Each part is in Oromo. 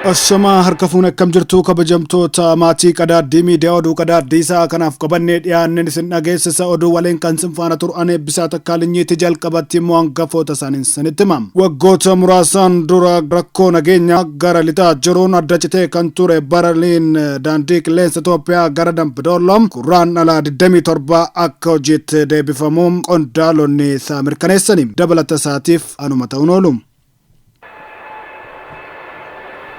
Ashama harkafuun akkam jirtu kabajamtoota maatii qadaadii miidiyaa oduu qadaaddiisaa kanaaf qabannee dhiyaanneen isin dhageessisa oduu waliin kan sinfaana tur'an eebbisaa takkaalinyiitti jalqabatti immoo hangafoota isaaniin sanitti himam. Waggoota muraasaan dura rakkoo nageenya gara lixaa jiruun adda citee kan ture baraliin daandii qilleensa Itoophiyaa gara Dambidooloo kurraan dhalaa 27 akka hojiitti deebifamuun qondaalonni isaa mirkaneessani. Dabalata isaatiif anuma ta'uun oolu.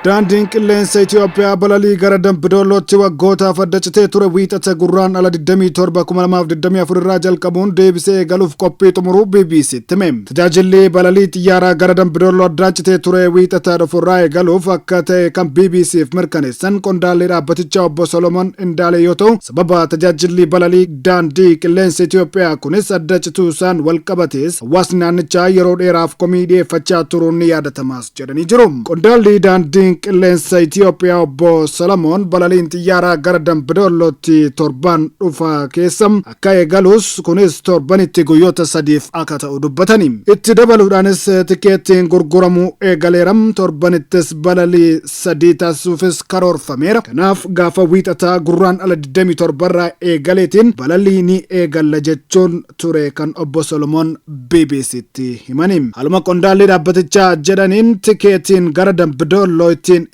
Daandiin qilleensa Itoophiyaa balalii gara Dambidoolootti waggootaaf adda citee ture wiixata gurraan dhala 27 2024 irraa jalqabuun deebisee eegaluuf qophii xumuruu BBC'tti hime. Tajaajilli balalii xiyyaaraa gara Dambidooloo adda citee ture wiixata dhufurraa eegaluuf akka ta'e kan BBC'f mirkaneessan qondaalli dhaabbatichaa obbo Solomon Indaale yoo ta'u, sababa tajaajilli balalii daandii qilleensa Itoophiyaa kunis adda cituu isaan wal qabatees hawaasni naannichaa yeroo dheeraaf komii dhiyeeffachaa turuun ni yaadatamaas jedhanii jiru. Qondaalli daandii qilleensa Itoophiyaa obbo Solomon balaliin xiyyaaraa gara Dambidoolootti torban dhufa keessa akka eegalus kunis torbanitti guyyoota 3 akka ta'u dubbatani. Itti dabaluudhaanis tikeettiin gurguramuu eegaleeram torbanittis balalii 3 taasisuufis karoorfameera. Kanaaf gaafa wiixataa gurraan dhala 27 irraa eegaleetiin balalii ni eegalla jechuun ture kan obbo Solomon BBC'tti himani. Haaluma qondaalli dhaabbatichaa jedhaniin tikeettiin gara Dambidooloo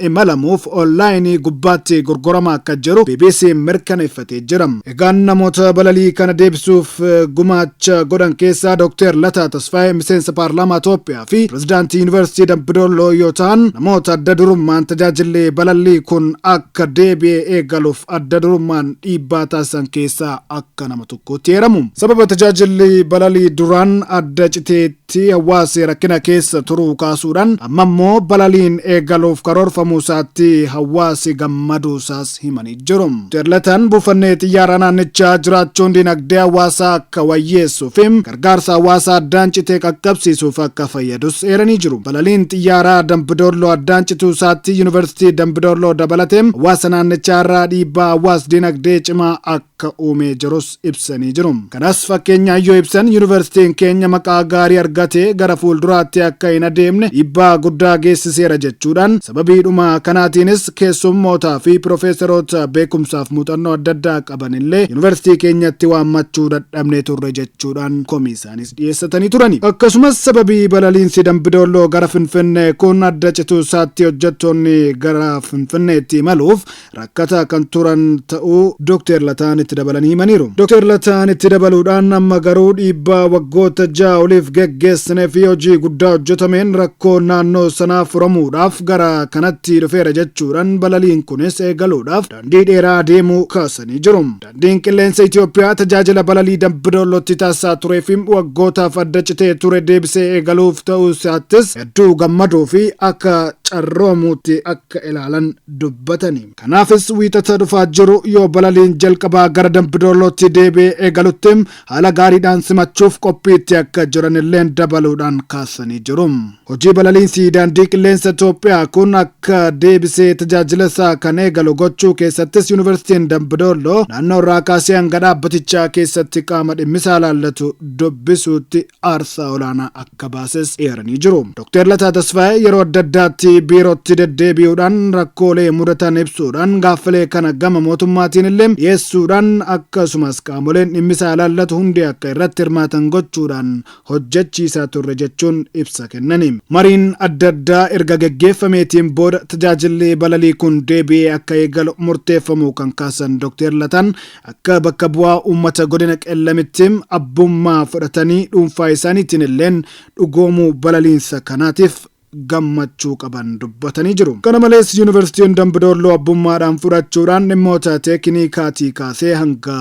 imalamuuf onlaayinii gubbaatti gurguramaa akka jiru BBC mirkaneeffatee jira. Egaan namoota balalii kana deebisuuf gumaacha godhan keessaa Dr. Lataa Tasfaayee miseensa paarlaamaa Itoophiyaa fi pirezidaantii yuunivarsiitii Dambidooloo yoo ta'an namoota adda durummaan tajaajilli balalii kun akka deebi'ee eegaluuf adda durummaan dhiibbaa taasisan keessaa akka nama tokkotti heeramu. Sababa tajaajilli balalii duraan adda citeetti hawaasi rakkina keessa turuu kaasuudhaan amma immoo balaliin eegaluuf karoorfamuu isaatti hawaasi gammaduu isaas himanii jiru. Lataan buufannee xiyyaaraa naannichaa jiraachuun dinagdee hawaasaa akka wayyeessuu fi gargaarsa hawaasaa addaan citee qaqqabsiisuuf akka fayyadus eeranii jiru. Balaliin xiyyaaraa Dambidooloo addaan cituu isaatti yuunivarsiitii Dambidooloo dabalatee hawaasa naannichaa irraa dhiibbaa hawaas dinagdee cimaa akka uumee jirus ibsanii jiru. Kanas fakkeenyaan yoo ibsan yuunivarsiitiin keenya maqaa gaarii argatee gara fuulduraatti akka hin adeemne dhiibbaa guddaa geessiseera jechuudhaan sababiidhuma kanaatiinis keessummootaa fi piroofeesaroota beekumsaaf muuxannoo adda addaa qaban illee yuunivarsiitii keenyatti waammachuu dadhabnee turre jechuudhaan komii isaanis dhiyeessatanii turani. Akkasumas sababii balaliinsi Dambidooloo gara Finfinnee kun adda cituu isaatti hojjettoonni gara Finfinneetti imaluuf rakkataa kan turan ta'uu Dr. Lataan itti dabalanii himaniiru. Dr. Lataan itti dabaluudhaan amma garuu dhiibbaa waggoota 6 oliif geggeessinee fi hojii guddaa hojjetameen rakkoo naannoo sanaa furamuudhaaf gara kanatti dhufeera jechuudhaan balaliin kunis eegaluudhaaf daandii dheeraa deemuu kaasanii jiru. Daandiin qilleensa Itoophiyaa tajaajila balalii Dambidoolootti taasisaa turee fi waggootaaf adda citee ture deebisee eegaluuf ta'uu isaattis hedduu gammaduu fi akka carroomuutti akka ilaalan dubbatani. Kanaafis wiixata dhufaa jiru yoo balaliin jalqabaa gara Dambidoolootti deebi'ee eegalutti haala gaariidhaan simachuuf qophiitti akka jiran illee dabaluudhaan kaasanii jiru. Hojii balaliinsi daandii qilleensa Itoophiyaa kun akka deebisee tajaajila isaa kan eegalu gochuu keessattis yuunivarsiitiin Dambidooloo naannoo irraa kaasee hanga dhaabbatichaa keessatti qaama dhimmisaa ilaallatu dubbisuutti aarsaa olaanaa akka baases eeranii jiru. Dr. Lataa Tasfaayee yeroo adda addaatti biirootti deddeebi'uudhaan rakkoolee mudatan ibsuudhaan gaaffilee kana gama mootummaatiin illee dhiyeessuudhaan akkasumas qaamoleen dhimmisaa ilaallatu hundi akka irratti hirmaatan gochuudhaan hojjechiisaa turre jechuun ibsa kennani. Mariin adda addaa erga geggeeffameetiin booda tajaajilli balalii kun deebi'ee akka eegalu murteeffamuu kan kaasan Dr. Lataan akka bakka bu'aa uummata godina Qellamitti abbummaa fudhatanii dhuunfaa isaaniitiin illeen dhugoomuu balaliinsa kanaatiif gammachuu qaban dubbatanii jiru. Kana malees yuunivarsiitiin Dambidooloo abbummaadhaan fudhachuudhaan dhimmoota teekniikaatii kaasee hanga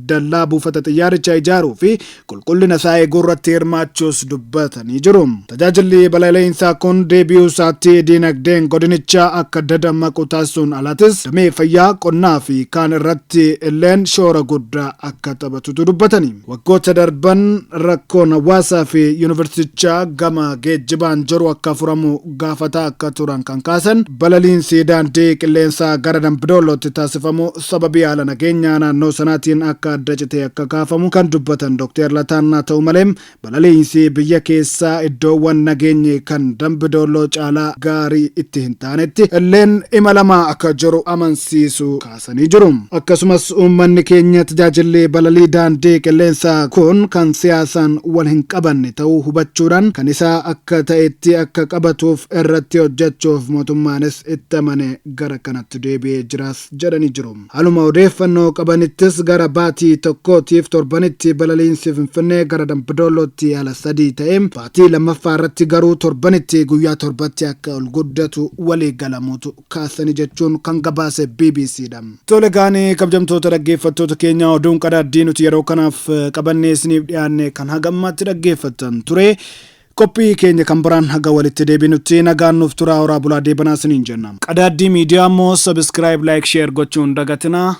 dallaa buufata xiyyaarichaa ijaaruu fi qulqullina isaa eeguu irratti hirmaachuus dubbatanii jiru. Tajaajilli balaliinsaa kun deebi'uu isaatti dinagdeen godinichaa akka dadammaqu taasisuun alaatis damee fayyaa qonnaa fi kaan irratti illeen shoora guddaa akka taphatutu dubbatani. Waggoota darban rakkoon hawaasaa fi yuunivarsiitichaa gama geejjibaan jiru akka furamu taasifamu gaafata akka turan kan kaasan balaliinsi daandii qilleensaa gara Dambidoolootti taasifamu sababii haala nageenyaa naannoo sanaatiin akka adda citee akka kaafamu kan dubbatan Dr. Lataan haa ta'u malee balaliinsi biyya keessaa iddoowwan nageenye kan Dambidooloo caalaa gaarii itti hin taanetti illeen imalamaa akka jiru amansiisu kaasanii jiru. Akkasumas uummanni keenya tajaajilli balalii daandii qilleensaa kun kan siyaasaan wal hin qabanne ta'uu hubachuudhaan kan isaa akka ta'etti akka qabatuuf irratti hojjechuuf mootummaanis itti amane gara kanatti deebi'ee jiraas jedhanii jiru. Haaluma odeeffannoo qabanittis gara baatii tokkootiif torbanitti balaliinsi Finfinnee gara Dambidoolootti haala 3 ta'e baatii lammaffaa irratti garuu torbanitti guyyaa torbatti akka ol guddatu walii galamuutu kaasanii jechuun kan gabaase BBCdha. Tole gaanii kabajamtoota dhaggeeffattoota keenya oduun qadaaddii nuti yeroo kanaaf qabannee isiniif dhiyaanne kan hagammatti dhaggeeffattan ture. Qophii keenya kan biraan haga walitti deebinutti nagaan nuuf turaa horaa bulaa deebanaa isiniin jenna. Qadaaddii miidiyaa immoo subscribe, like, share gochuun dagatinaa.